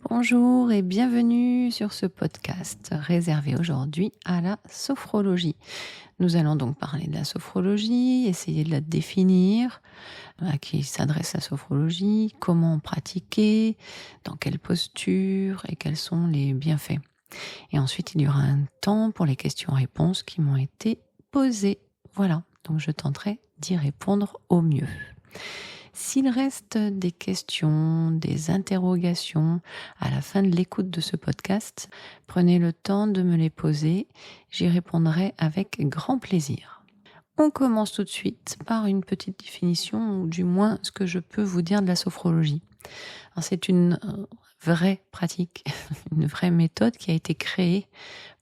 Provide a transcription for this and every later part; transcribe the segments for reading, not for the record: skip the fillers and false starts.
Bonjour et bienvenue sur ce podcast réservé aujourd'hui à la sophrologie. Nous allons donc parler de la sophrologie, essayer de la définir, à qui s'adresse la sophrologie, comment pratiquer, dans quelle posture et quels sont les bienfaits. Et ensuite, il y aura un temps pour les questions-réponses qui m'ont été posées. Voilà, donc je tenterai d'y répondre au mieux. S'il reste des questions, des interrogations à la fin de l'écoute de ce podcast, prenez le temps de me les poser, j'y répondrai avec grand plaisir. On commence tout de suite par une petite définition, ou du moins ce que je peux vous dire de la sophrologie. Alors, c'est une vraie pratique, une vraie méthode qui a été créée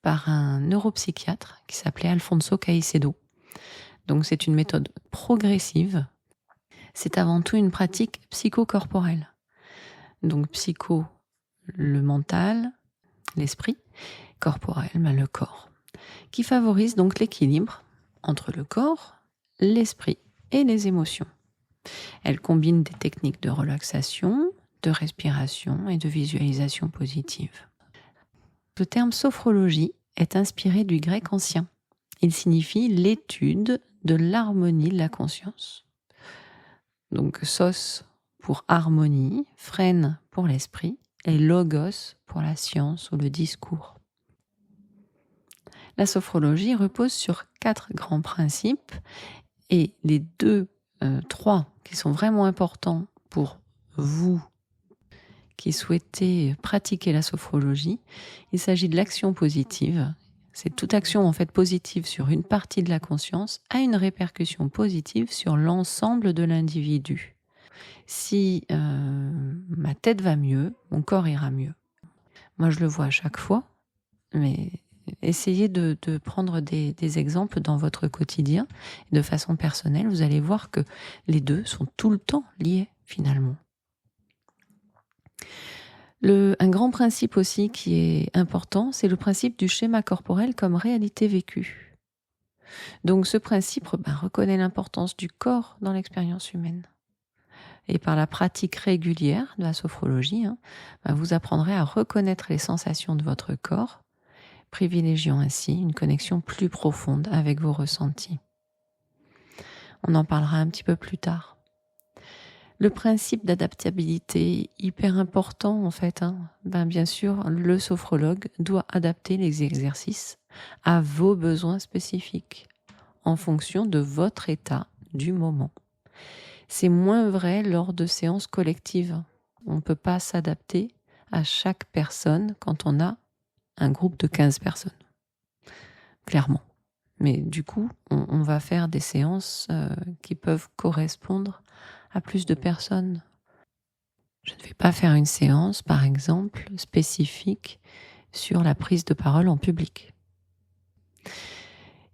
par un neuropsychiatre qui s'appelait Alfonso Caicedo. Donc c'est une méthode progressive. C'est avant tout une pratique psychocorporelle. Donc psycho, le mental, l'esprit, corporel, le corps, qui favorise donc l'équilibre entre le corps, l'esprit et les émotions. Elle combine des techniques de relaxation, de respiration et de visualisation positive. Le terme sophrologie est inspiré du grec ancien. Il signifie l'étude de l'harmonie de la conscience. Donc sos pour harmonie, phrène pour l'esprit et logos pour la science ou le discours. La sophrologie repose sur 4 grands principes et les 3 qui sont vraiment importants pour vous qui souhaitez pratiquer la sophrologie. Il s'agit de l'action positive. C'est toute action en fait positive sur une partie de la conscience a une répercussion positive sur l'ensemble de l'individu. Si ma tête va mieux, mon corps ira mieux. Moi, je le vois à chaque fois, mais essayez de prendre des exemples dans votre quotidien. De façon personnelle, vous allez voir que les deux sont tout le temps liés, finalement. Un grand principe aussi qui est important, c'est le principe du schéma corporel comme réalité vécue. Donc ce principe reconnaît l'importance du corps dans l'expérience humaine. Et par la pratique régulière de la sophrologie, vous apprendrez à reconnaître les sensations de votre corps, privilégiant ainsi une connexion plus profonde avec vos ressentis. On en parlera un petit peu plus tard. Le principe d'adaptabilité, hyper important en fait. Bien sûr, le sophrologue doit adapter les exercices à vos besoins spécifiques, en fonction de votre état du moment. C'est moins vrai lors de séances collectives. On ne peut pas s'adapter à chaque personne quand on a un groupe de 15 personnes. Clairement. Mais du coup, on va faire des séances qui peuvent correspondre à plus de personnes. Je ne vais pas faire une séance, par exemple, spécifique sur la prise de parole en public.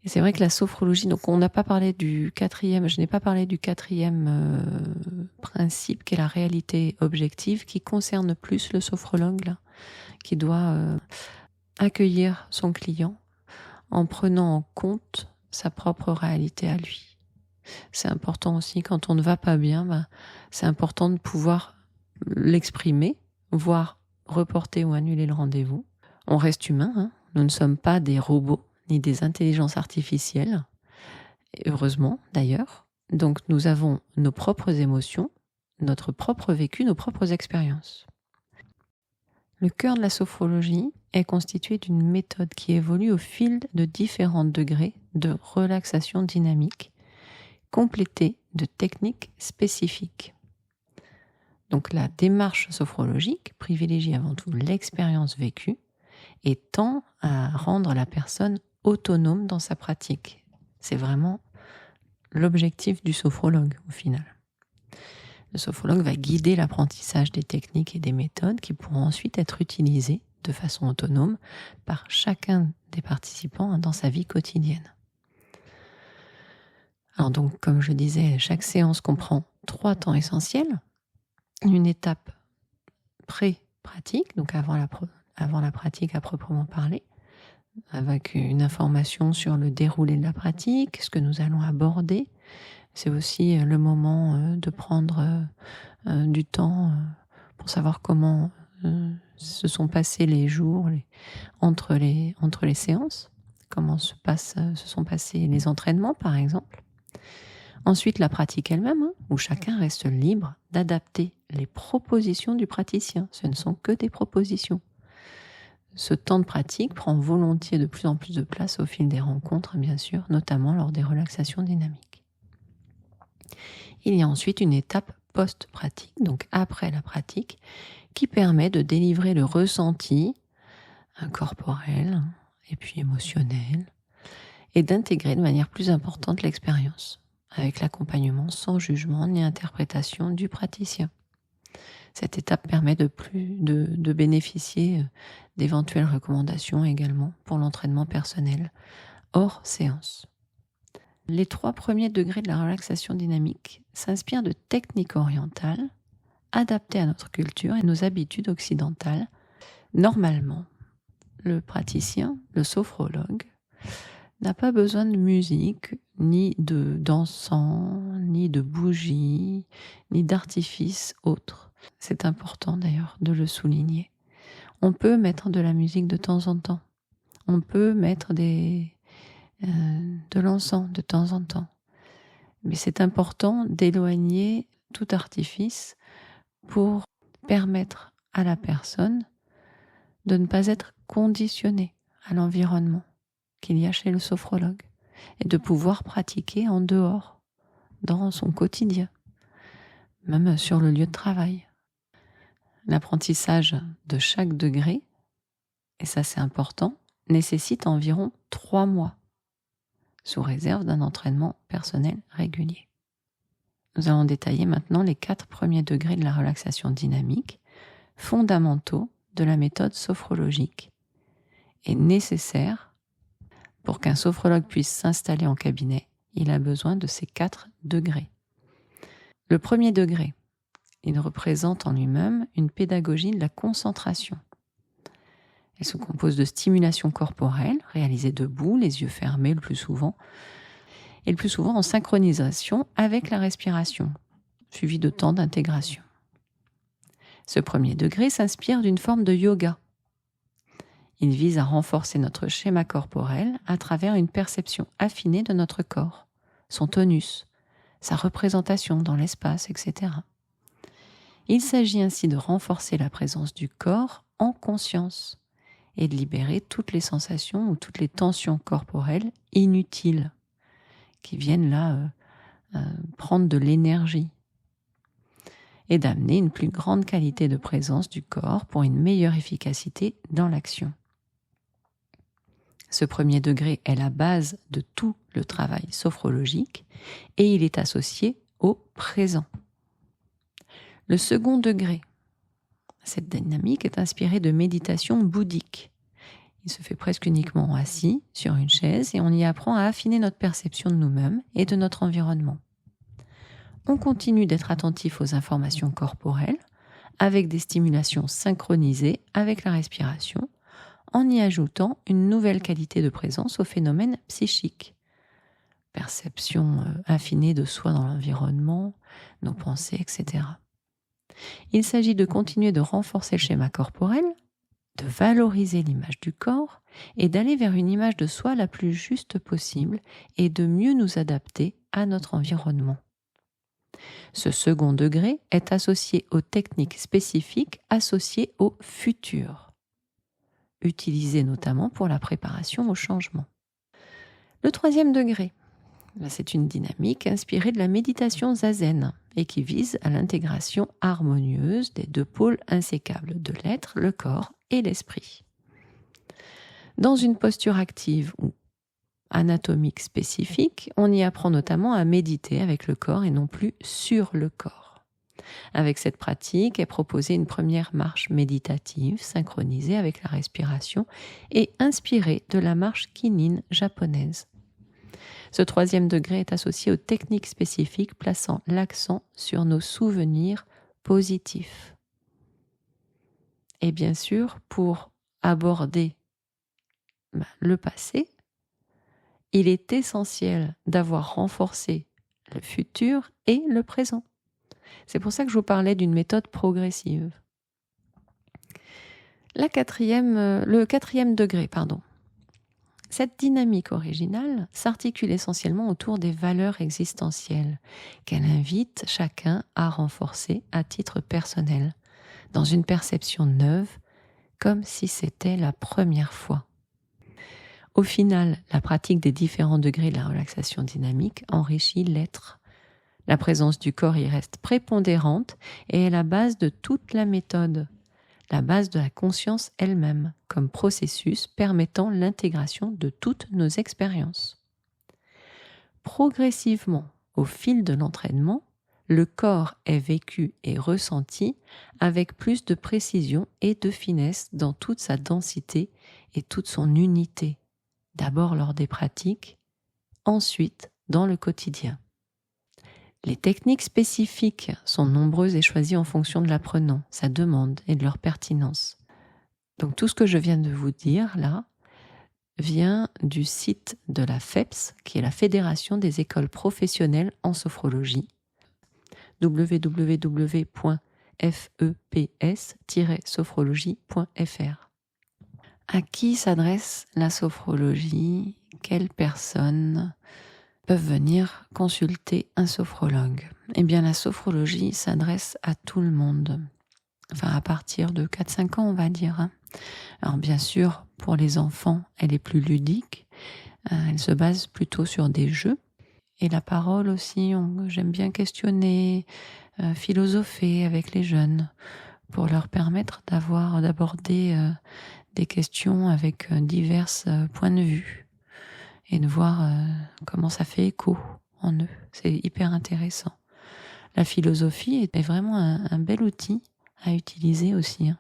Et c'est vrai que la sophrologie, donc on n'a pas parlé je n'ai pas parlé du 4e principe qui est la réalité objective, qui concerne plus le sophrologue, là, qui doit accueillir son client en prenant en compte sa propre réalité à lui. C'est important aussi, quand on ne va pas bien, c'est important de pouvoir l'exprimer, voire reporter ou annuler le rendez-vous. On reste humain, nous ne sommes pas des robots ni des intelligences artificielles, et heureusement d'ailleurs. Donc nous avons nos propres émotions, notre propre vécu, nos propres expériences. Le cœur de la sophrologie est constitué d'une méthode qui évolue au fil de différents degrés de relaxation dynamique, complétée de techniques spécifiques. Donc la démarche sophrologique privilégie avant tout l'expérience vécue et tend à rendre la personne autonome dans sa pratique. C'est vraiment l'objectif du sophrologue au final. Le sophrologue va guider l'apprentissage des techniques et des méthodes qui pourront ensuite être utilisées de façon autonome par chacun des participants dans sa vie quotidienne. Alors donc, comme je disais, chaque séance comprend 3 temps essentiels. Une étape pré-pratique, donc avant la pratique à proprement parler, avec une information sur le déroulé de la pratique, ce que nous allons aborder. C'est aussi le moment de prendre du temps pour savoir comment se sont passés les jours entre les séances, comment se sont passés les entraînements par exemple. Ensuite, la pratique elle-même, où chacun reste libre d'adapter les propositions du praticien. Ce ne sont que des propositions. Ce temps de pratique prend volontiers de plus en plus de place au fil des rencontres, bien sûr, notamment lors des relaxations dynamiques. Il y a ensuite une étape post-pratique, donc après la pratique, qui permet de délivrer le ressenti corporel et puis émotionnel, et d'intégrer de manière plus importante l'expérience, avec l'accompagnement sans jugement ni interprétation du praticien. Cette étape permet de bénéficier d'éventuelles recommandations également pour l'entraînement personnel hors séance. Les 3 premiers degrés de la relaxation dynamique s'inspirent de techniques orientales adaptées à notre culture et nos habitudes occidentales. Normalement, le praticien, le sophrologue, n'a pas besoin de musique, ni d'encens, ni de bougies, ni d'artifices autres. C'est important d'ailleurs de le souligner. On peut mettre de la musique de temps en temps. On peut mettre de l'encens de temps en temps. Mais c'est important d'éloigner tout artifice pour permettre à la personne de ne pas être conditionnée à l'environnement qu'il y a chez le sophrologue et de pouvoir pratiquer en dehors, dans son quotidien, même sur le lieu de travail. L'apprentissage de chaque degré, et ça c'est important, nécessite environ 3 mois, sous réserve d'un entraînement personnel régulier. Nous allons détailler maintenant les 4 premiers degrés de la relaxation dynamique, fondamentaux de la méthode sophrologique, et nécessaires pour qu'un sophrologue puisse s'installer en cabinet. Il a besoin de ces 4 degrés. Le premier degré, il représente en lui-même une pédagogie de la concentration. Elle se compose de stimulation corporelle, réalisée debout, les yeux fermés le plus souvent, et le plus souvent en synchronisation avec la respiration, suivi de temps d'intégration. Ce premier degré s'inspire d'une forme de yoga. Il vise à renforcer notre schéma corporel à travers une perception affinée de notre corps, son tonus, sa représentation dans l'espace, etc. Il s'agit ainsi de renforcer la présence du corps en conscience et de libérer toutes les sensations ou toutes les tensions corporelles inutiles qui viennent là prendre de l'énergie et d'amener une plus grande qualité de présence du corps pour une meilleure efficacité dans l'action. Ce premier degré est la base de tout le travail sophrologique et il est associé au présent. Le second degré, cette dynamique est inspirée de méditation bouddhique. Il se fait presque uniquement assis sur une chaise et on y apprend à affiner notre perception de nous-mêmes et de notre environnement. On continue d'être attentif aux informations corporelles avec des stimulations synchronisées avec la respiration, en y ajoutant une nouvelle qualité de présence aux phénomènes psychiques. Perception affinée de soi dans l'environnement, nos pensées, etc. Il s'agit de continuer de renforcer le schéma corporel, de valoriser l'image du corps et d'aller vers une image de soi la plus juste possible et de mieux nous adapter à notre environnement. Ce second degré est associé aux techniques spécifiques associées au futur, utilisées notamment pour la préparation au changement. Le troisième degré, c'est une dynamique inspirée de la méditation zazen et qui vise à l'intégration harmonieuse des 2 pôles insécables de l'être, le corps et l'esprit. Dans une posture active ou anatomique spécifique, on y apprend notamment à méditer avec le corps et non plus sur le corps. Avec cette pratique est proposée une première marche méditative synchronisée avec la respiration et inspirée de la marche Kinin japonaise. Ce troisième degré est associé aux techniques spécifiques plaçant l'accent sur nos souvenirs positifs. Et bien sûr, pour aborder le passé, il est essentiel d'avoir renforcé le futur et le présent. C'est pour ça que je vous parlais d'une méthode progressive. Le quatrième degré, pardon. Cette dynamique originale s'articule essentiellement autour des valeurs existentielles qu'elle invite chacun à renforcer à titre personnel, dans une perception neuve, comme si c'était la première fois. Au final, la pratique des différents degrés de la relaxation dynamique enrichit l'être. La présence du corps y reste prépondérante et est la base de toute la méthode, la base de la conscience elle-même, comme processus permettant l'intégration de toutes nos expériences. Progressivement, au fil de l'entraînement, le corps est vécu et ressenti avec plus de précision et de finesse dans toute sa densité et toute son unité, d'abord lors des pratiques, ensuite dans le quotidien. Les techniques spécifiques sont nombreuses et choisies en fonction de l'apprenant, sa demande et de leur pertinence. Donc tout ce que je viens de vous dire là vient du site de la FEPS, qui est la Fédération des écoles professionnelles en sophrologie, www.feps-sophrologie.fr. À qui s'adresse la sophrologie? Quelles personnes peuvent venir consulter un sophrologue? Eh bien, la sophrologie s'adresse à tout le monde. Enfin, à partir de 4-5 ans, on va dire. Alors, bien sûr, pour les enfants, elle est plus ludique. Elle se base plutôt sur des jeux. Et la parole aussi, j'aime bien questionner, philosopher avec les jeunes pour leur permettre d'aborder des questions avec divers points de vue et de voir comment ça fait écho en eux. C'est hyper intéressant. La philosophie est vraiment un bel outil à utiliser aussi.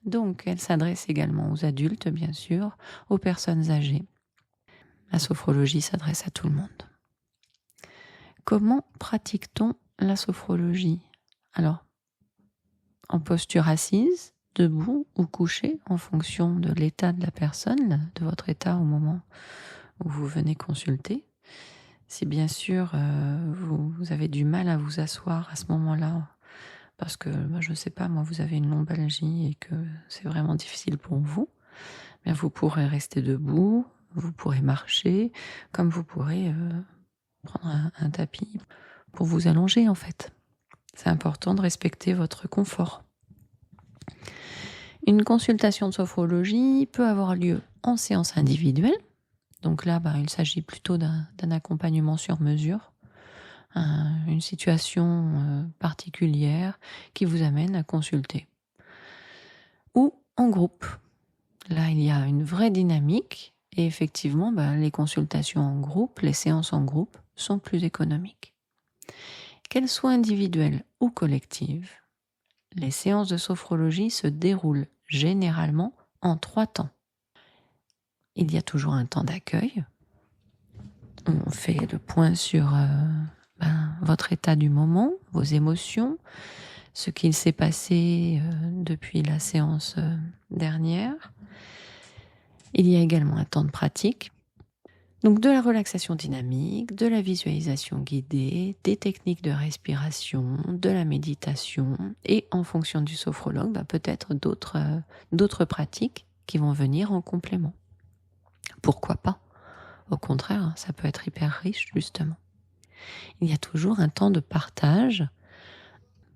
Donc, elle s'adresse également aux adultes, bien sûr, aux personnes âgées. La sophrologie s'adresse à tout le monde. Comment pratique-t-on la sophrologie? Alors, en posture assise, debout ou couché, en fonction de l'état de la personne, de votre état au moment où vous venez consulter. Si bien sûr vous avez du mal à vous asseoir à ce moment-là, parce que je ne sais pas, moi vous avez une lombalgie et que c'est vraiment difficile pour vous, bien vous pourrez rester debout, vous pourrez marcher, comme vous pourrez prendre un tapis pour vous allonger en fait. C'est important de respecter votre confort. Une consultation de sophrologie peut avoir lieu en séance individuelle. Donc là, il s'agit plutôt d'un accompagnement sur mesure, une situation particulière qui vous amène à consulter. Ou en groupe. Là, il y a une vraie dynamique et effectivement, les consultations en groupe, les séances en groupe sont plus économiques. Qu'elles soient individuelles ou collectives, les séances de sophrologie se déroulent généralement en 3 temps. Il y a toujours un temps d'accueil. On fait le point sur votre état du moment, vos émotions, ce qu'il s'est passé depuis la séance dernière. Il y a également un temps de pratique. Donc de la relaxation dynamique, de la visualisation guidée, des techniques de respiration, de la méditation et en fonction du sophrologue, peut-être d'autres pratiques qui vont venir en complément. Pourquoi pas? Au contraire, ça peut être hyper riche justement. Il y a toujours un temps de partage.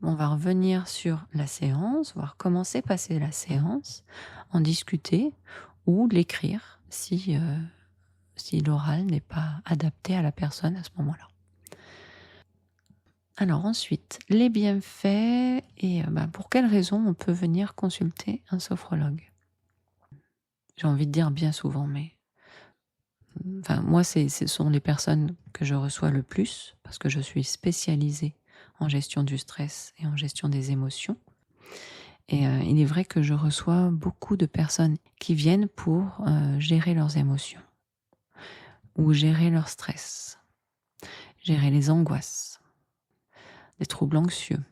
On va revenir sur la séance, voir comment s'est passée la séance, en discuter ou l'écrire si l'oral n'est pas adapté à la personne à ce moment-là. Alors ensuite, les bienfaits et pour quelles raisons on peut venir consulter un sophrologue. J'ai envie de dire bien souvent, mais moi, ce sont les personnes que je reçois le plus parce que je suis spécialisée en gestion du stress et en gestion des émotions. Et il est vrai que je reçois beaucoup de personnes qui viennent pour gérer leurs émotions ou gérer leur stress, gérer les angoisses, des troubles anxieux.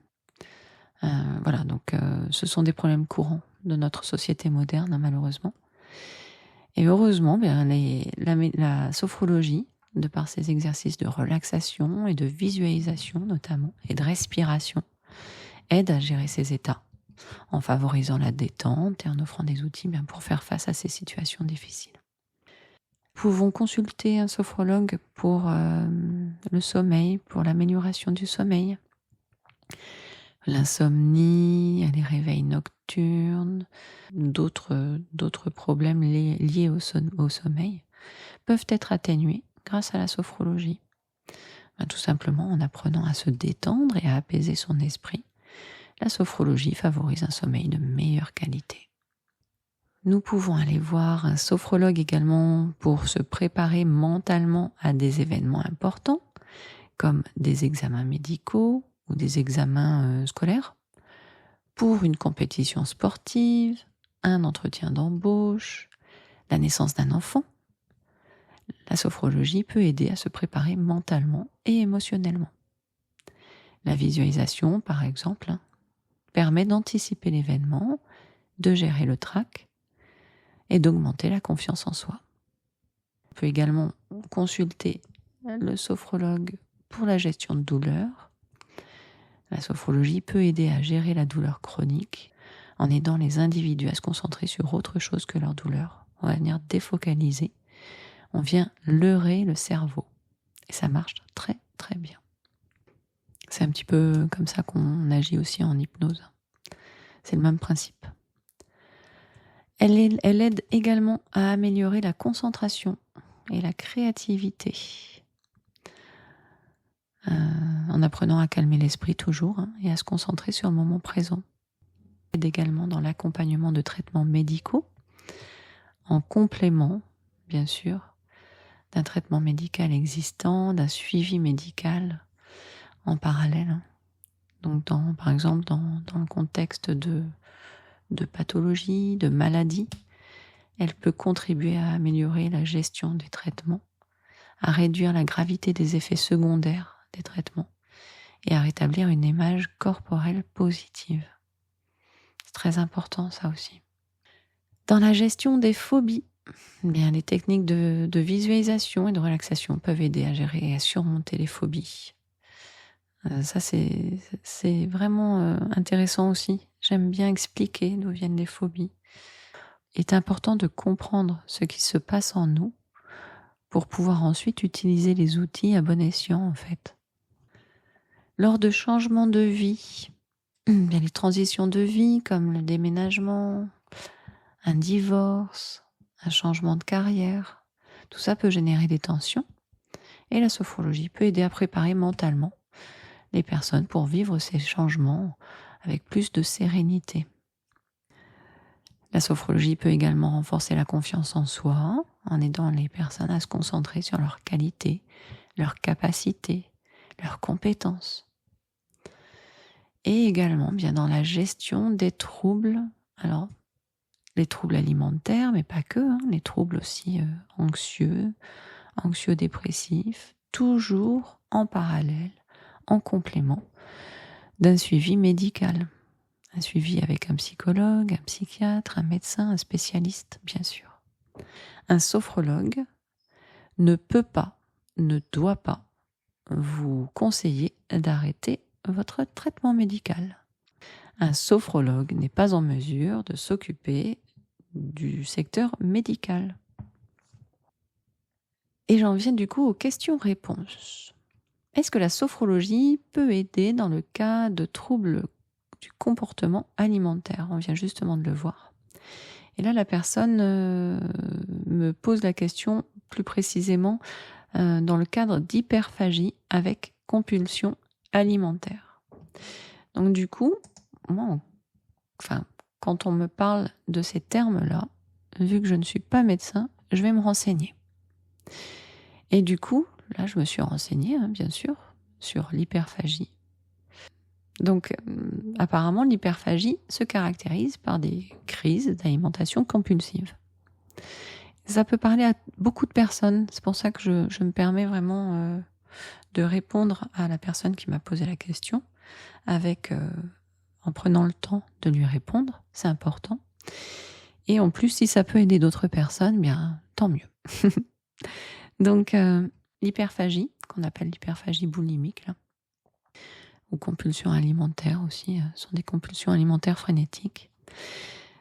Donc ce sont des problèmes courants de notre société moderne, malheureusement. Et heureusement, la sophrologie, de par ses exercices de relaxation et de visualisation notamment, et de respiration, aide à gérer ces états en favorisant la détente et en offrant des outils pour faire face à ces situations difficiles. Nous pouvons consulter un sophrologue pour le sommeil, pour l'amélioration du sommeil, l'insomnie, les réveils nocturnes, d'autres problèmes liés au sommeil peuvent être atténués grâce à la sophrologie. Tout simplement en apprenant à se détendre et à apaiser son esprit. La sophrologie favorise un sommeil de meilleure qualité. Nous pouvons aller voir un sophrologue également pour se préparer mentalement à des événements importants, comme des examens médicaux ou des examens scolaires, pour une compétition sportive, un entretien d'embauche, la naissance d'un enfant. La sophrologie peut aider à se préparer mentalement et émotionnellement. La visualisation, par exemple, permet d'anticiper l'événement, de gérer le trac et d'augmenter la confiance en soi. On peut également consulter le sophrologue pour la gestion de douleur. La sophrologie peut aider à gérer la douleur chronique en aidant les individus à se concentrer sur autre chose que leur douleur. On va venir défocaliser. On vient leurrer le cerveau. Et ça marche très très bien. C'est un petit peu comme ça qu'on agit aussi en hypnose. C'est le même principe. Elle aide également à améliorer la concentration et la créativité. En apprenant à calmer l'esprit toujours et à se concentrer sur le moment présent. Elle aide également dans l'accompagnement de traitements médicaux, en complément, bien sûr, d'un traitement médical existant, d'un suivi médical en parallèle. Donc, par exemple, dans le contexte de pathologie, de maladie, elle peut contribuer à améliorer la gestion des traitements, à réduire la gravité des effets secondaires des traitements et à rétablir une image corporelle positive. C'est très important ça aussi. Dans la gestion des phobies, les techniques de visualisation et de relaxation peuvent aider à gérer et à surmonter les phobies. Ça, c'est vraiment intéressant aussi. J'aime bien expliquer d'où viennent les phobies. Il est important de comprendre ce qui se passe en nous pour pouvoir ensuite utiliser les outils à bon escient, en fait. Lors de changements de vie, les transitions de vie comme le déménagement, un divorce, un changement de carrière, tout ça peut générer des tensions et la sophrologie peut aider à préparer mentalement les personnes pour vivre ces changements avec plus de sérénité. La sophrologie peut également renforcer la confiance en soi en aidant les personnes à se concentrer sur leurs qualités, leurs capacités, leurs compétences. Et également bien dans la gestion des troubles, alors les troubles alimentaires, mais pas que, les troubles aussi anxieux-dépressifs, toujours en parallèle, en complément d'un suivi médical. Un suivi avec un psychologue, un psychiatre, un médecin, un spécialiste, bien sûr. Un sophrologue ne peut pas, ne doit pas vous conseiller d'arrêter votre traitement médical. Un sophrologue n'est pas en mesure de s'occuper du secteur médical. Et j'en viens du coup aux questions-réponses. Est-ce que la sophrologie peut aider dans le cas de troubles du comportement alimentaire? On vient justement de le voir. Et là, la personne me pose la question plus précisément dans le cadre d'hyperphagie avec compulsion alimentaire. Donc du coup, quand on me parle de ces termes-là, vu que je ne suis pas médecin, je vais me renseigner. Et du coup, là, je me suis renseignée, bien sûr, sur l'hyperphagie. Donc, apparemment, l'hyperphagie se caractérise par des crises d'alimentation compulsive. Ça peut parler à beaucoup de personnes. C'est pour ça que je me permets vraiment de répondre à la personne qui m'a posé la question en prenant le temps de lui répondre. C'est important. Et en plus, si ça peut aider d'autres personnes, bien, tant mieux. Donc, l'hyperphagie, qu'on appelle l'hyperphagie boulimique, là, ou compulsions alimentaires aussi, sont des compulsions alimentaires frénétiques,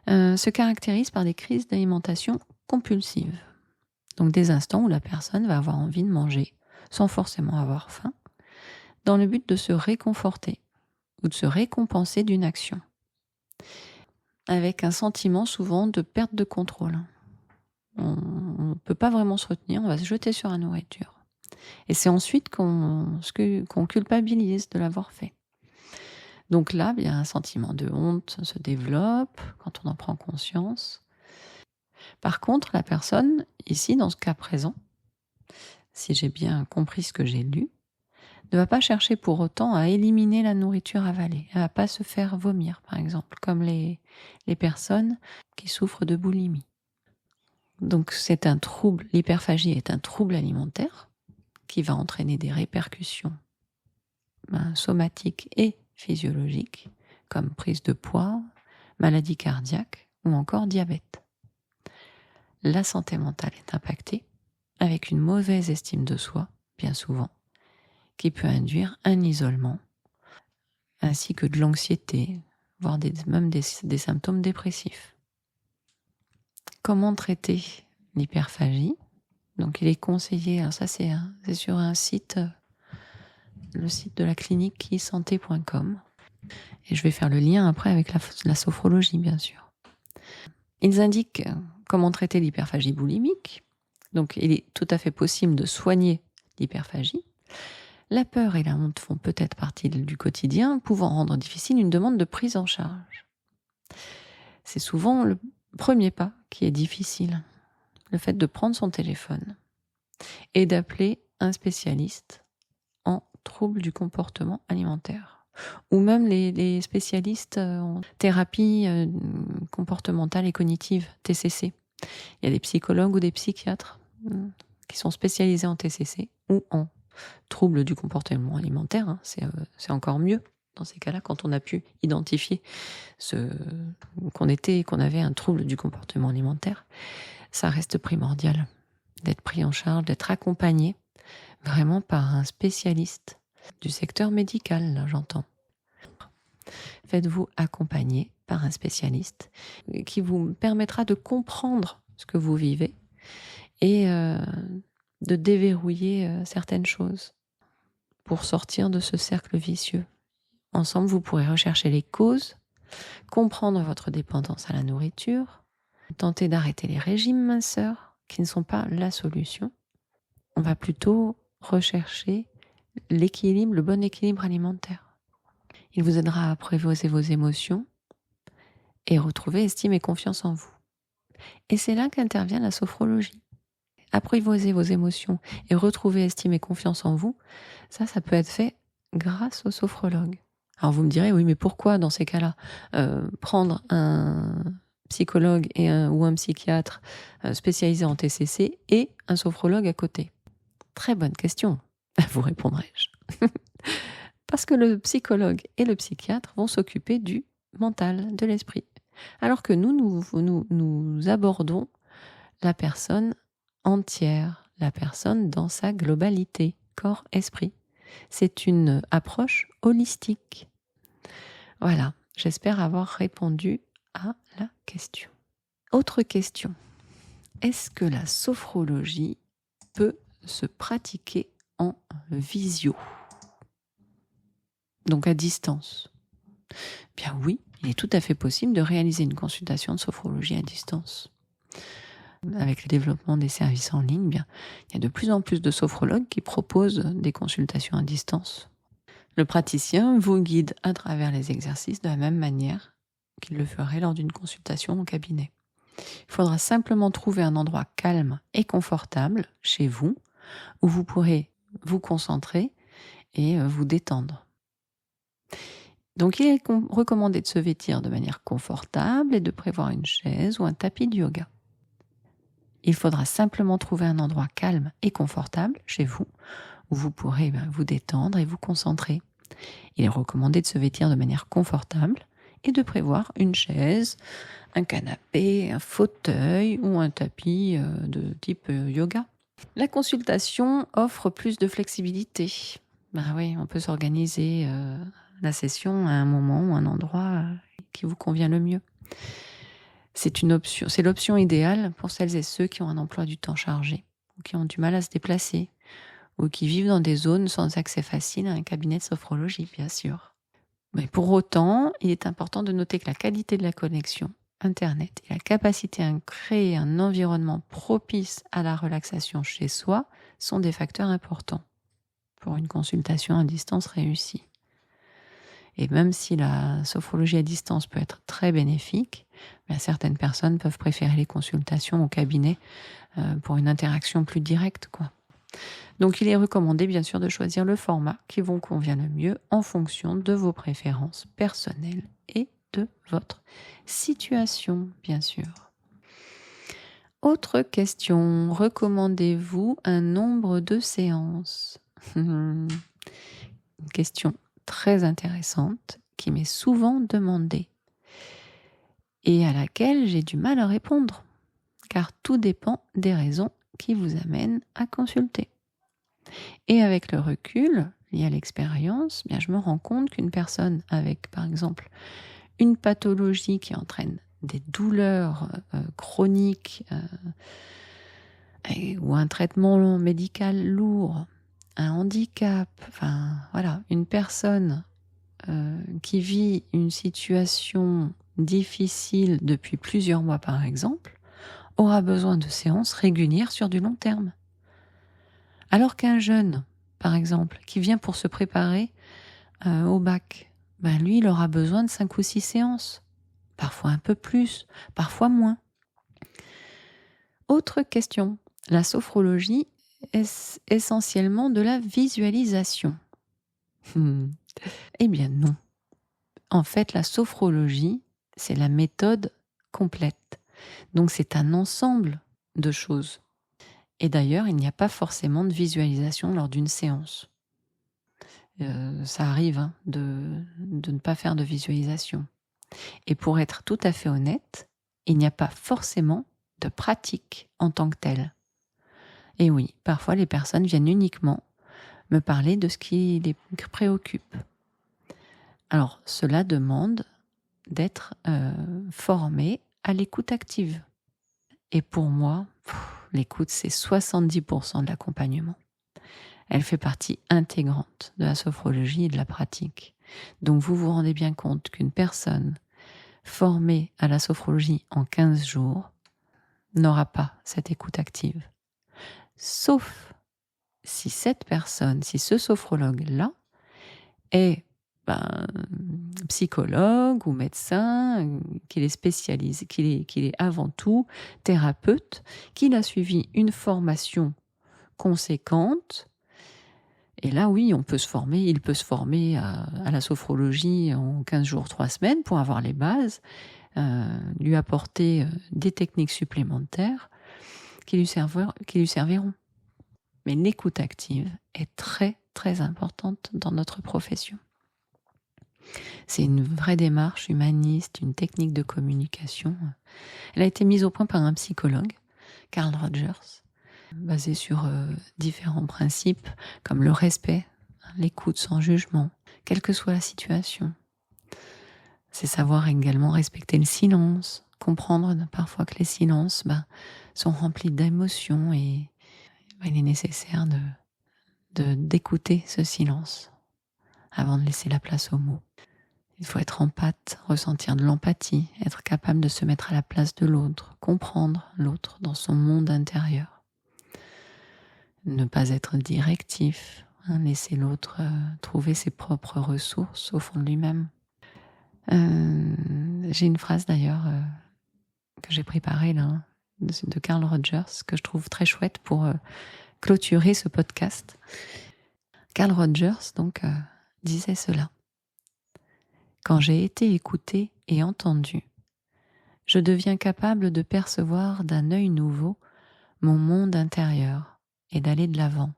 se caractérisent par des crises d'alimentation compulsive. Donc des instants où la personne va avoir envie de manger sans forcément avoir faim, dans le but de se réconforter ou de se récompenser d'une action, avec un sentiment souvent de perte de contrôle. On ne peut pas vraiment se retenir, on va se jeter sur la nourriture. Et c'est ensuite qu'on culpabilise de l'avoir fait. Donc là, bien, un sentiment de honte se développe quand on en prend conscience. Par contre, la personne, ici, dans ce cas présent, si j'ai bien compris ce que j'ai lu, ne va pas chercher pour autant à éliminer la nourriture avalée. Elle ne va pas se faire vomir, par exemple, comme les personnes qui souffrent de boulimie. Donc c'est un trouble, l'hyperphagie est un trouble alimentaire qui va entraîner des répercussions somatiques et physiologiques, comme prise de poids, maladie cardiaque ou encore diabète. La santé mentale est impactée avec une mauvaise estime de soi, bien souvent, qui peut induire un isolement, ainsi que de l'anxiété, voire même des symptômes dépressifs. Comment traiter l'hyperphagie ? Donc il est conseillé, alors ça c'est sur un site, le site de la clinique e-santé.com, et je vais faire le lien après avec la sophrologie bien sûr. Ils indiquent comment traiter l'hyperphagie boulimique. Donc il est tout à fait possible de soigner l'hyperphagie. La peur et la honte font peut-être partie du quotidien, pouvant rendre difficile une demande de prise en charge. C'est souvent le premier pas qui est difficile, le fait de prendre son téléphone et d'appeler un spécialiste en troubles du comportement alimentaire. Ou même les spécialistes en thérapie comportementale et cognitive, TCC. Il y a des psychologues ou des psychiatres qui sont spécialisés en TCC ou en troubles du comportement alimentaire. C'est encore mieux dans ces cas-là, quand on a pu identifier qu'on avait un trouble du comportement alimentaire. Ça reste primordial d'être pris en charge, d'être accompagné vraiment par un spécialiste du secteur médical, là j'entends. Faites-vous accompagner par un spécialiste qui vous permettra de comprendre ce que vous vivez et de déverrouiller certaines choses pour sortir de ce cercle vicieux. Ensemble, vous pourrez rechercher les causes, comprendre votre dépendance à la nourriture, tenter d'arrêter les régimes minceurs qui ne sont pas la solution. On va plutôt rechercher l'équilibre, le bon équilibre alimentaire. Il vous aidera à apprivoiser vos émotions et retrouver estime et confiance en vous. Et c'est là qu'intervient la sophrologie. Apprivoiser vos émotions et retrouver estime et confiance en vous, ça peut être fait grâce au sophrologue. Alors vous me direz, oui, mais pourquoi dans ces cas-là prendre un psychologue ou un psychiatre spécialisé en TCC et un sophrologue à côté ? Très bonne question, vous répondrai-je. Parce que le psychologue et le psychiatre vont s'occuper du mental, de l'esprit. Alors que nous abordons la personne entière, la personne dans sa globalité, corps-esprit. C'est une approche holistique. Voilà, j'espère avoir répondu à la question. Autre question. Est-ce que la sophrologie peut se pratiquer en visio? Donc à distance. Bien oui, il est tout à fait possible de réaliser une consultation de sophrologie à distance. Avec le développement des services en ligne, bien, il y a de plus en plus de sophrologues qui proposent des consultations à distance. Le praticien vous guide à travers les exercices de la même manière qu'il le ferait lors d'une consultation au cabinet. Il faudra simplement trouver un endroit calme et confortable chez vous où vous pourrez vous concentrer et vous détendre. Donc il est recommandé de se vêtir de manière confortable et de prévoir une chaise ou un tapis de yoga. Il faudra simplement trouver un endroit calme et confortable chez vous où vous pourrez vous détendre et vous concentrer. Il est recommandé de se vêtir de manière confortable et de prévoir une chaise, un canapé, un fauteuil ou un tapis de type yoga. La consultation offre plus de flexibilité. Ben oui, on peut s'organiser la session à un moment ou un endroit qui vous convient le mieux. C'est une option, c'est l'option idéale pour celles et ceux qui ont un emploi du temps chargé, ou qui ont du mal à se déplacer, ou qui vivent dans des zones sans accès facile à un cabinet de sophrologie, bien sûr. Mais pour autant, il est important de noter que la qualité de la connexion Internet et la capacité à créer un environnement propice à la relaxation chez soi sont des facteurs importants pour une consultation à distance réussie. Et même si la sophrologie à distance peut être très bénéfique, certaines personnes peuvent préférer les consultations au cabinet pour une interaction plus directe, quoi. Donc il est recommandé bien sûr de choisir le format qui vous convient le mieux en fonction de vos préférences personnelles et de votre situation, bien sûr. Autre question, recommandez-vous un nombre de séances? Une question très intéressante qui m'est souvent demandée et à laquelle j'ai du mal à répondre, car tout dépend des raisons qui vous amènent à consulter. Et avec le recul, lié à l'expérience, je me rends compte qu'une personne avec, par exemple, une pathologie qui entraîne des douleurs chroniques ou un traitement médical lourd, un handicap, une personne qui vit une situation difficile depuis plusieurs mois, par exemple, aura besoin de séances régulières sur du long terme. Alors qu'un jeune, par exemple, qui vient pour se préparer au bac, lui, il aura besoin de 5 ou 6 séances. Parfois un peu plus, parfois moins. Autre question. La sophrologie est essentiellement de la visualisation? Eh bien non. En fait, la sophrologie, c'est la méthode complète. Donc c'est un ensemble de choses. Et d'ailleurs, il n'y a pas forcément de visualisation lors d'une séance. Ça arrive de ne pas faire de visualisation. Et pour être tout à fait honnête, il n'y a pas forcément de pratique en tant que telle. Et oui, parfois les personnes viennent uniquement me parler de ce qui les préoccupe. Alors, cela demande d'être formé à l'écoute active. Et pour moi, l'écoute, c'est 70% de l'accompagnement. Elle fait partie intégrante de la sophrologie et de la pratique. Donc vous vous rendez bien compte qu'une personne formée à la sophrologie en 15 jours n'aura pas cette écoute active. Sauf si cette personne, si ce sophrologue-là est psychologue ou médecin, qu'il est spécialisé, qu'il est avant tout thérapeute, qu'il a suivi une formation conséquente. Et là, oui, il peut se former à la sophrologie en 15 jours, 3 semaines pour avoir les bases, lui apporter des techniques supplémentaires qui lui serviront. Mais l'écoute active est très, très importante dans notre profession. C'est une vraie démarche humaniste, une technique de communication. Elle a été mise au point par un psychologue, Carl Rogers, basée sur différents principes comme le respect, l'écoute sans jugement, quelle que soit la situation. C'est savoir également respecter le silence, comprendre parfois que les silences sont remplis d'émotions et il est nécessaire d'écouter ce silence avant de laisser la place aux mots. Il faut être empathe, ressentir de l'empathie, être capable de se mettre à la place de l'autre, comprendre l'autre dans son monde intérieur. Ne pas être directif, laisser l'autre trouver ses propres ressources au fond de lui-même. J'ai une phrase d'ailleurs que j'ai préparée là, de Carl Rogers, que je trouve très chouette pour clôturer ce podcast. Carl Rogers donc disait cela. Quand j'ai été écouté et entendu, je deviens capable de percevoir d'un œil nouveau mon monde intérieur et d'aller de l'avant.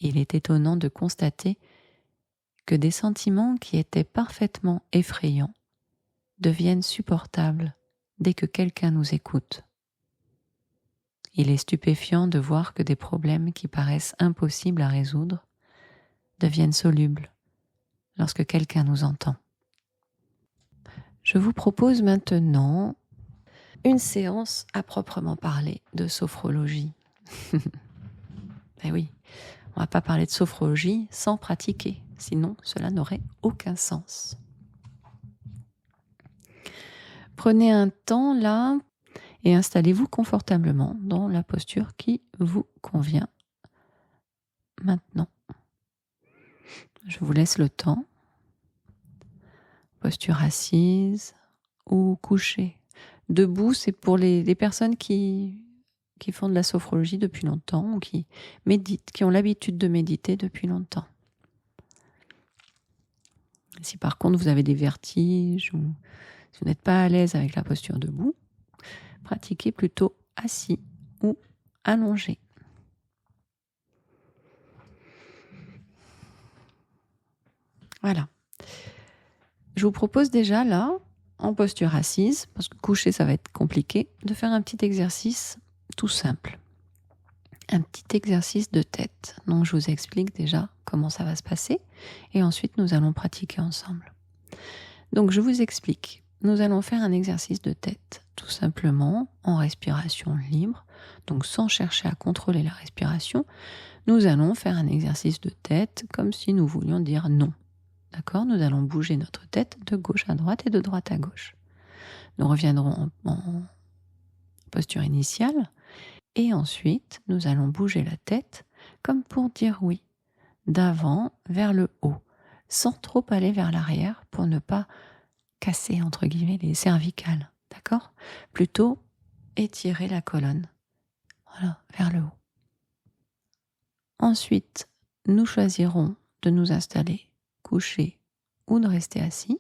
Il est étonnant de constater que des sentiments qui étaient parfaitement effrayants deviennent supportables dès que quelqu'un nous écoute. Il est stupéfiant de voir que des problèmes qui paraissent impossibles à résoudre deviennent solubles lorsque quelqu'un nous entend. Je vous propose maintenant une séance à proprement parler de sophrologie. Eh oui, on ne va pas parler de sophrologie sans pratiquer, sinon cela n'aurait aucun sens. Prenez un temps là et installez-vous confortablement dans la posture qui vous convient maintenant. Je vous laisse le temps. Posture assise ou couchée. Debout, c'est pour les personnes qui font de la sophrologie depuis longtemps ou qui méditent, qui ont l'habitude de méditer depuis longtemps. Si par contre vous avez des vertiges ou si vous n'êtes pas à l'aise avec la posture debout, pratiquez plutôt assis ou allongé. Voilà. Je vous propose déjà là, en posture assise, parce que coucher ça va être compliqué, de faire un petit exercice tout simple. Un petit exercice de tête. Donc je vous explique déjà comment ça va se passer et ensuite nous allons pratiquer ensemble. Donc je vous explique. Nous allons faire un exercice de tête, tout simplement en respiration libre, donc sans chercher à contrôler la respiration. Nous allons faire un exercice de tête comme si nous voulions dire non. D'accord ? Nous allons bouger notre tête de gauche à droite et de droite à gauche. Nous reviendrons en posture initiale et ensuite nous allons bouger la tête comme pour dire oui, d'avant vers le haut, sans trop aller vers l'arrière pour ne pas casser entre guillemets les cervicales. D'accord ? Plutôt étirer la colonne. Voilà, vers le haut. Ensuite, nous choisirons de nous installer couché ou de rester assis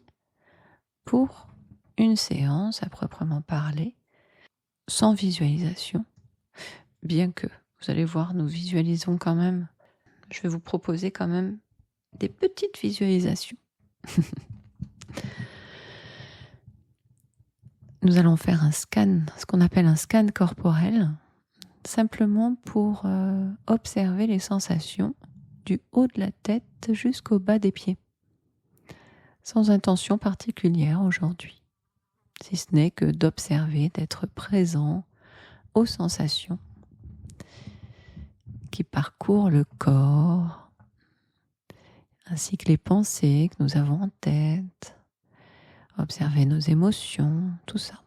pour une séance à proprement parler, sans visualisation, bien que, vous allez voir, nous visualisons quand même, je vais vous proposer quand même des petites visualisations. Nous allons faire un scan, ce qu'on appelle un scan corporel, simplement pour observer les sensations du haut de la tête jusqu'au bas des pieds, sans intention particulière aujourd'hui, si ce n'est que d'observer, d'être présent aux sensations qui parcourent le corps, ainsi que les pensées que nous avons en tête, observer nos émotions, tout ça.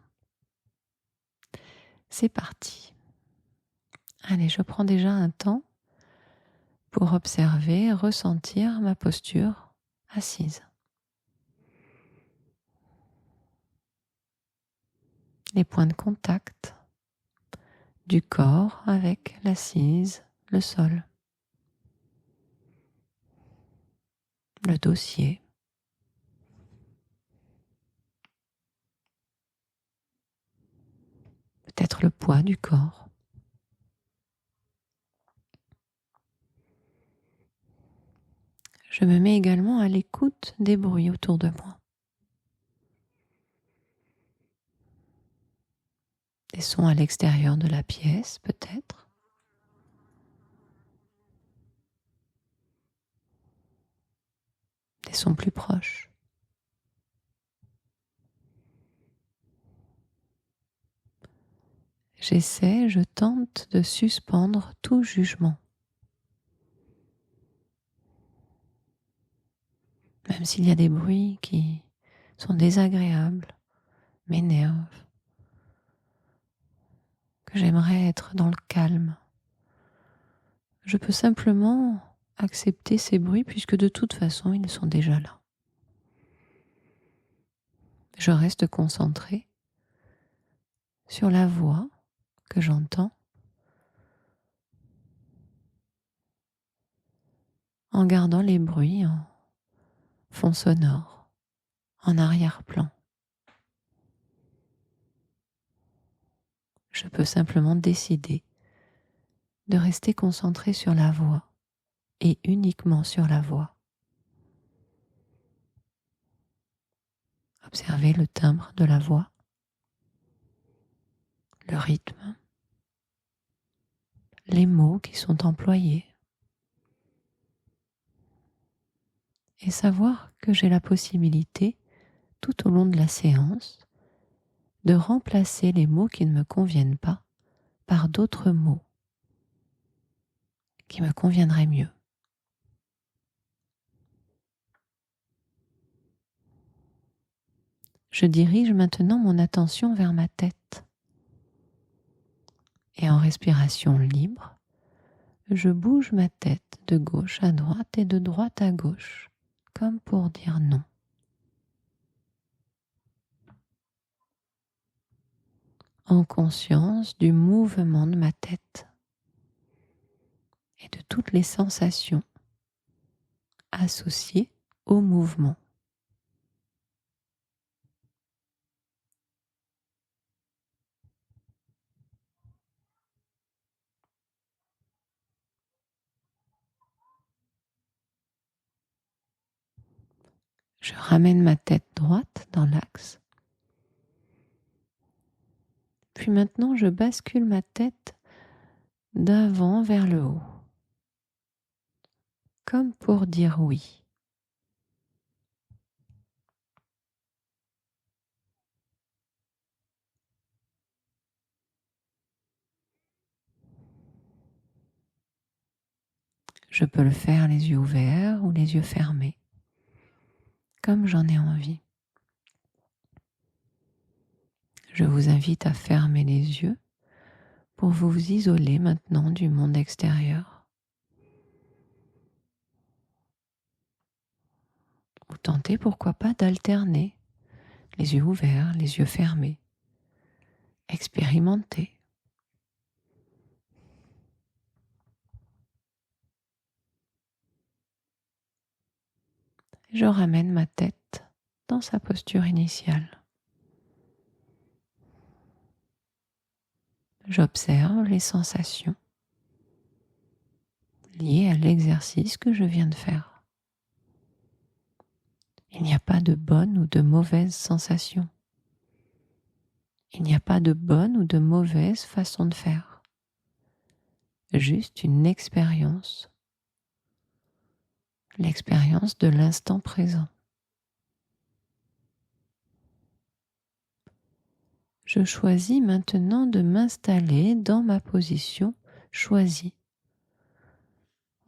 C'est parti. Allez, je prends déjà un temps pour observer, ressentir ma posture assise. Les points de contact du corps avec l'assise, le sol, le dossier. Peut-être le poids du corps. Je me mets également à l'écoute des bruits autour de moi. Des sons à l'extérieur de la pièce, peut-être. Des sons plus proches. J'essaie, je tente de suspendre tout jugement. Même s'il y a des bruits qui sont désagréables, m'énervent, que j'aimerais être dans le calme. Je peux simplement accepter ces bruits puisque de toute façon ils sont déjà là. Je reste concentrée sur la voix que j'entends en gardant les bruits en fond sonore, en arrière-plan. Je peux simplement décider de rester concentrée sur la voix et uniquement sur la voix. Observez le timbre de la voix, le rythme, les mots qui sont employés. et savoir que j'ai la possibilité, tout au long de la séance, de remplacer les mots qui ne me conviennent pas par d'autres mots qui me conviendraient mieux. Je dirige maintenant mon attention vers ma tête. Et en respiration libre, je bouge ma tête de gauche à droite et de droite à gauche, comme pour dire non. En conscience du mouvement de ma tête et de toutes les sensations associées au mouvement. Je ramène ma tête droite dans l'axe. Puis maintenant, je bascule ma tête d'avant vers le haut, comme pour dire oui. Je peux le faire les yeux ouverts ou les yeux fermés, comme j'en ai envie. Je vous invite à fermer les yeux pour vous isoler maintenant du monde extérieur. Vous tentez pourquoi pas d'alterner les yeux ouverts, les yeux fermés. Expérimentez. Je ramène ma tête dans sa posture initiale. J'observe les sensations liées à l'exercice que je viens de faire. Il n'y a pas de bonne ou de mauvaise sensation. Il n'y a pas de bonne ou de mauvaise façon de faire. Juste une expérience. L'expérience de l'instant présent. Je choisis maintenant de m'installer dans ma position choisie,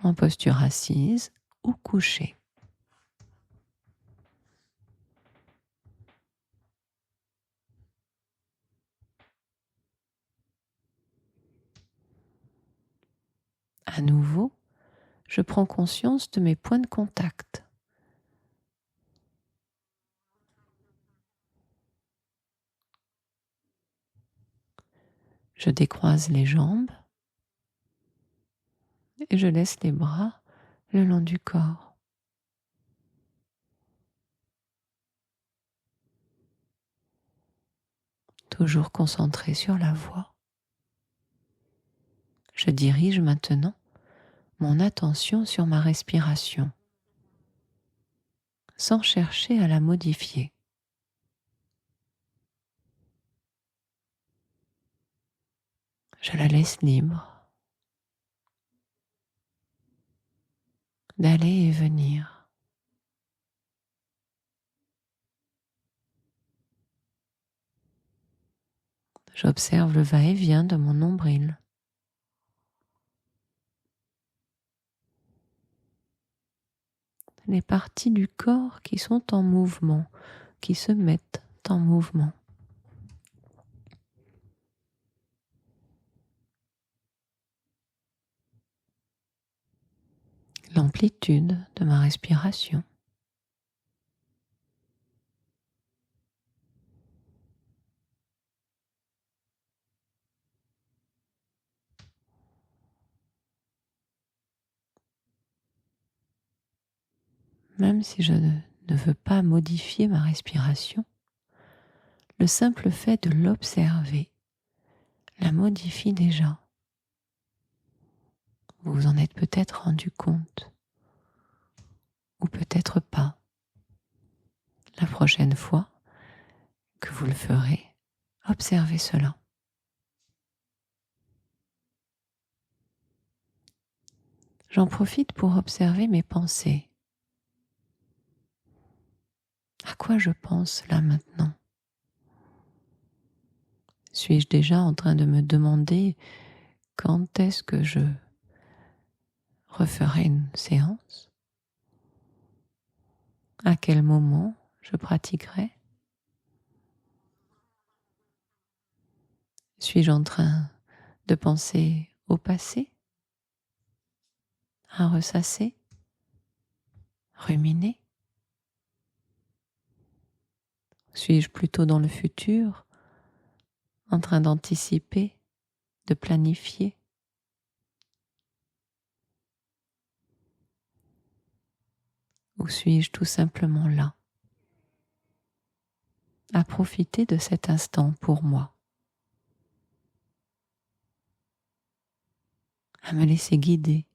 en posture assise ou couchée. À nouveau, je prends conscience de mes points de contact. Je décroise les jambes et je laisse les bras le long du corps. Toujours concentré sur la voix. Je dirige maintenant mon attention sur ma respiration, sans chercher à la modifier. Je la laisse libre d'aller et venir. J'observe le va-et-vient de mon nombril. Les parties du corps qui sont en mouvement, qui se mettent en mouvement. L'amplitude de ma respiration. Même si je ne veux pas modifier ma respiration, le simple fait de l'observer la modifie déjà. Vous vous en êtes peut-être rendu compte, ou peut-être pas. La prochaine fois que vous le ferez, observez cela. J'en profite pour observer mes pensées. À quoi je pense là maintenant? Suis-je déjà en train de me demander quand est-ce que je referai une séance? À quel moment je pratiquerai? Suis-je en train de penser au passé, à ressasser, ruminer? Suis-je plutôt dans le futur, en train d'anticiper, de planifier? Ou suis-je tout simplement là, à profiter de cet instant pour moi, à me laisser guider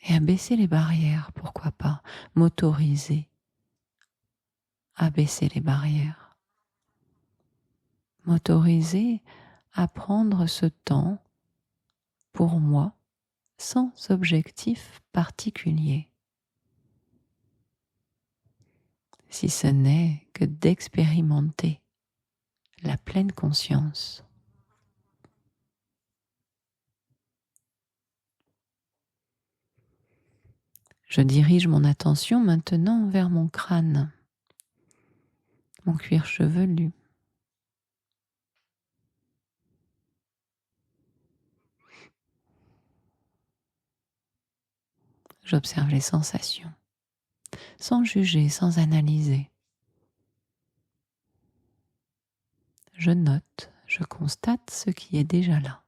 et à baisser les barrières, pourquoi pas, m'autoriser à baisser les barrières, m'autoriser à prendre ce temps pour moi sans objectif particulier, si ce n'est que d'expérimenter la pleine conscience. Je dirige mon attention maintenant vers mon crâne, mon cuir chevelu. J'observe les sensations, sans juger, sans analyser. Je note, je constate ce qui est déjà là.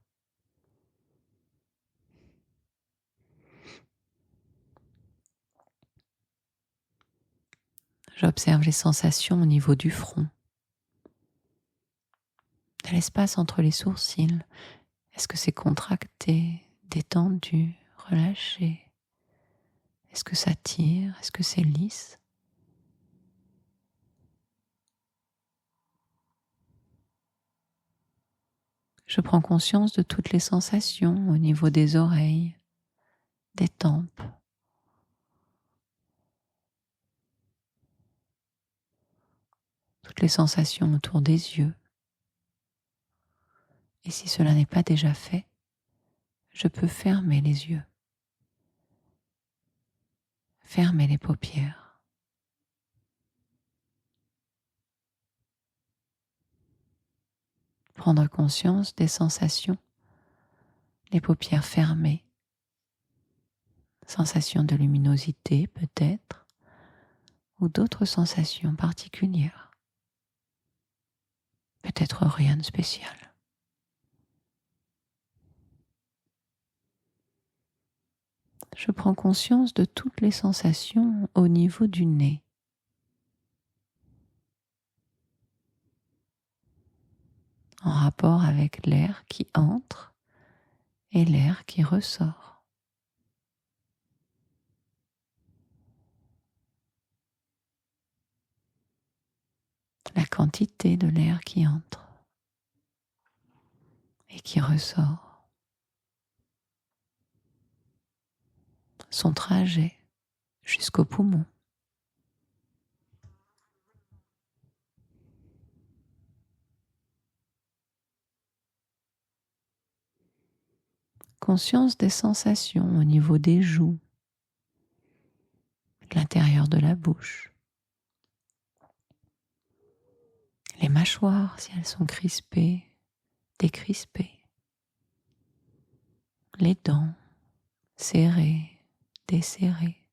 J'observe les sensations au niveau du front, de l'espace entre les sourcils. Est-ce que c'est contracté, détendu, relâché? Est-ce que ça tire? Est-ce que c'est lisse? Je prends conscience de toutes les sensations au niveau des oreilles, des tempes, toutes les sensations autour des yeux. Et si cela n'est pas déjà fait, je peux fermer les yeux, fermer les paupières. Prendre conscience des sensations, les paupières fermées, sensation de luminosité peut-être, ou d'autres sensations particulières. Peut-être rien de spécial. Je prends conscience de toutes les sensations au niveau du nez. En rapport avec l'air qui entre et l'air qui ressort. La quantité de l'air qui entre et qui ressort. Son trajet jusqu'au poumon. Conscience des sensations au niveau des joues, de l'intérieur de la bouche. Les mâchoires, si elles sont crispées, décrispées. Les dents, serrées, desserrées.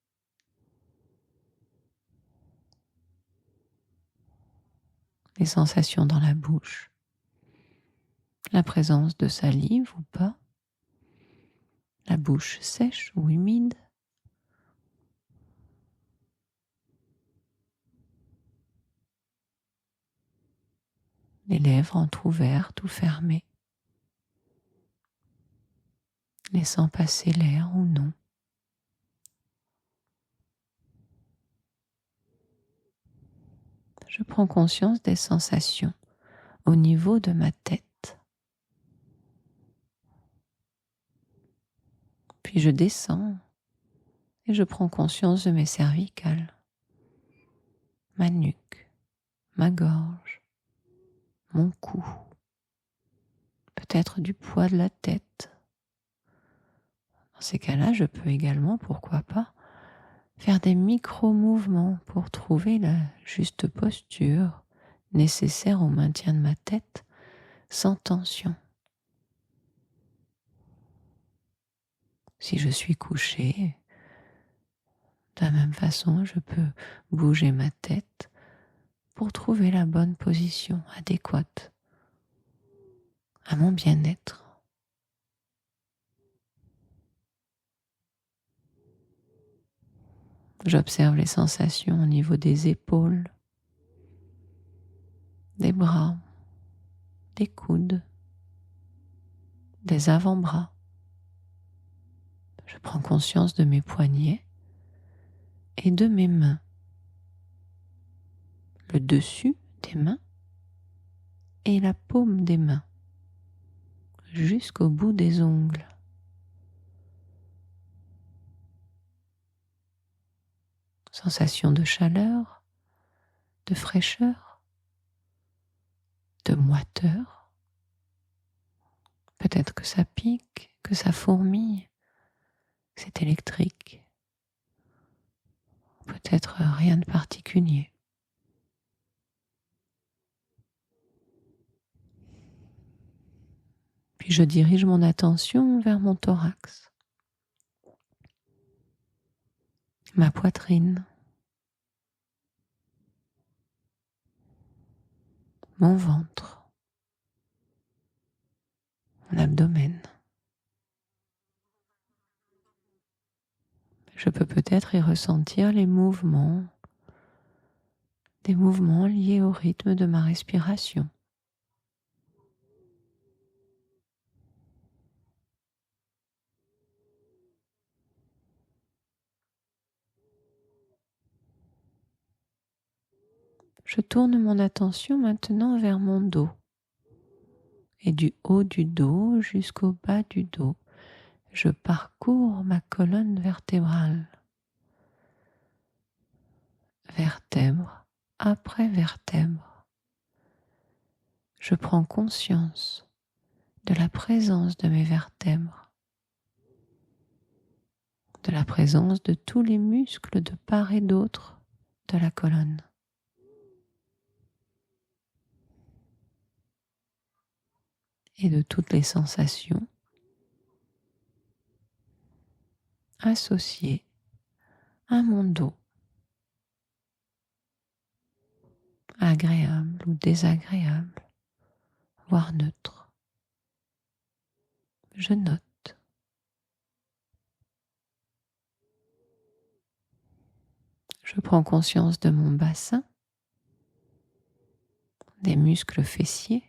Les sensations dans la bouche. La présence de salive ou pas. La bouche sèche ou humide. Les lèvres entr'ouvertes ou fermées. Laissant passer l'air ou non. Je prends conscience des sensations au niveau de ma tête. Puis je descends et je prends conscience de mes cervicales. ma nuque, ma gorge, mon cou, peut-être du poids de la tête. Dans ces cas-là, je peux également, pourquoi pas, faire des micro-mouvements pour trouver la juste posture nécessaire au maintien de ma tête sans tension. Si je suis couché, de la même façon, je peux bouger ma tête pour trouver la bonne position adéquate à mon bien-être. J'observe les sensations au niveau des épaules, des bras, des coudes, des avant-bras. Je prends conscience de mes poignets et de mes mains, le dessus des mains et la paume des mains, jusqu'au bout des ongles. Sensation de chaleur, de fraîcheur, de moiteur. Peut-être que ça pique, que ça fourmille, que c'est électrique. Peut-être rien de particulier. Puis je dirige mon attention vers mon thorax, ma poitrine, mon ventre, mon abdomen. Je peux peut-être y ressentir les mouvements, des mouvements liés au rythme de ma respiration. Je tourne mon attention maintenant vers mon dos et du haut du dos jusqu'au bas du dos, je parcours ma colonne vertébrale, vertèbre après vertèbre. Je prends conscience de la présence de mes vertèbres, de la présence de tous les muscles de part et d'autre de la colonne. Et de toutes les sensations associées à mon dos, agréable ou désagréable, voire neutre. Je note. Je prends conscience de mon bassin, des muscles fessiers,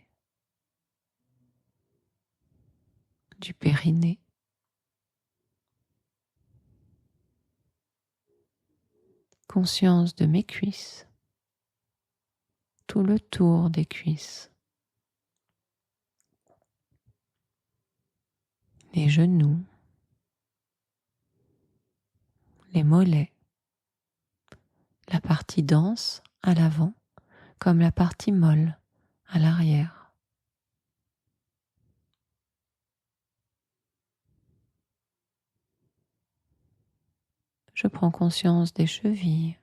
du périnée, conscience de mes cuisses, tout le tour des cuisses, les genoux, les mollets, la partie dense à l'avant comme la partie molle à l'arrière. Je prends conscience des chevilles,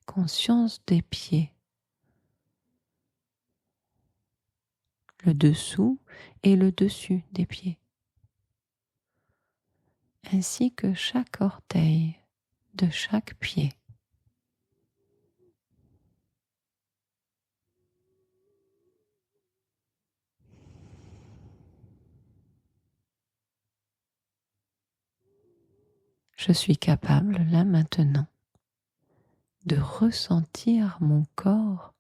conscience des pieds, le dessous et le dessus des pieds, ainsi que chaque orteil de chaque pied. Je suis capable, là maintenant, de ressentir mon corps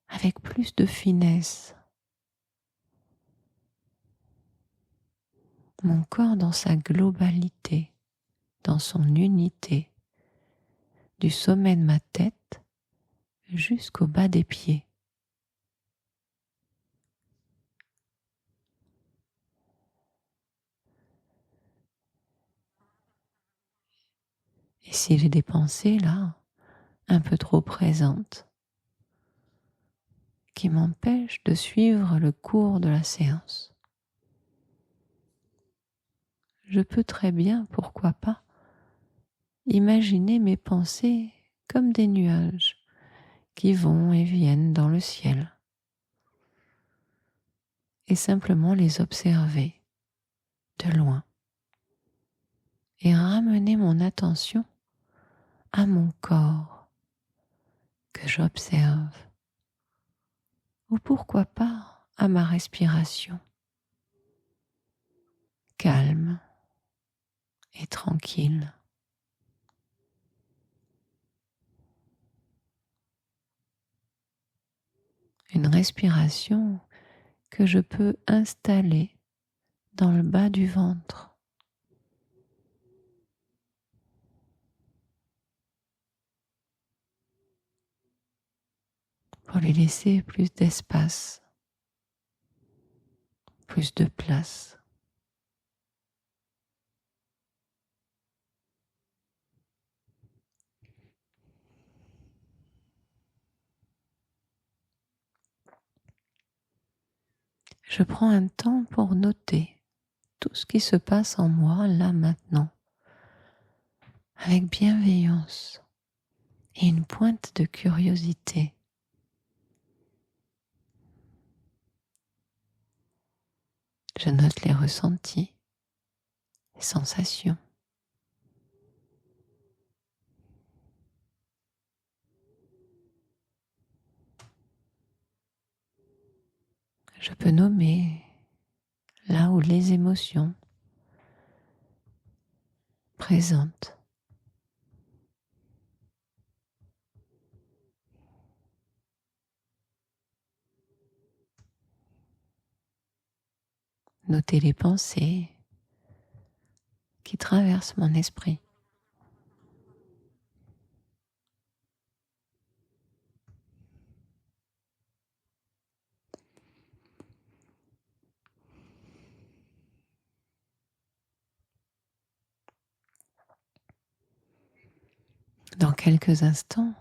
avec plus de finesse. Mon corps dans sa globalité, dans son unité, du sommet de ma tête jusqu'au bas des pieds. si j'ai des pensées là, un peu trop présentes, qui m'empêchent de suivre le cours de la séance, je peux très bien, pourquoi pas, imaginer mes pensées comme des nuages qui vont et viennent dans le ciel et simplement les observer de loin et ramener mon attention à mon corps que j'observe ou pourquoi pas à ma respiration calme et tranquille. Une respiration que je peux installer dans le bas du ventre pour lui laisser plus d'espace, plus de place. Je prends un temps pour noter tout ce qui se passe en moi là maintenant, avec bienveillance et une pointe de curiosité. Je note les ressentis, les sensations. Je peux nommer là où les émotions présentes. Noter les pensées qui traversent mon esprit. Dans quelques instants,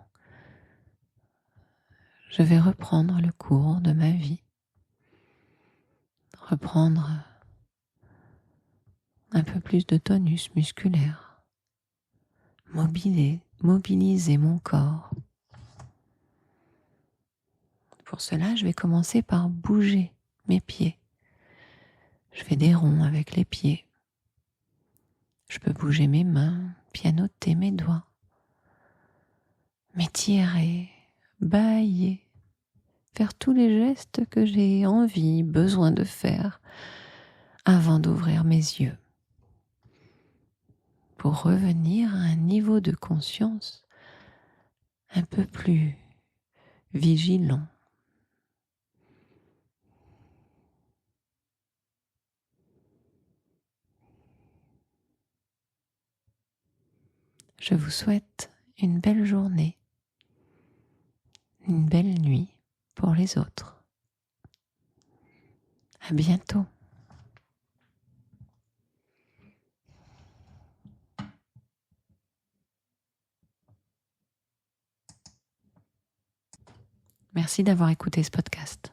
je vais reprendre le cours de ma vie, reprendre un peu plus de tonus musculaire, mobiliser mon corps. Pour cela, je vais commencer par bouger mes pieds. Je fais des ronds avec les pieds. Je peux bouger mes mains, pianoter mes doigts, m'étirer, bâiller, faire tous les gestes que j'ai envie, besoin de faire avant d'ouvrir mes yeux, pour revenir à un niveau de conscience un peu plus vigilant. Je vous souhaite une belle journée, une belle nuit pour les autres. À bientôt. Merci d'avoir écouté ce podcast.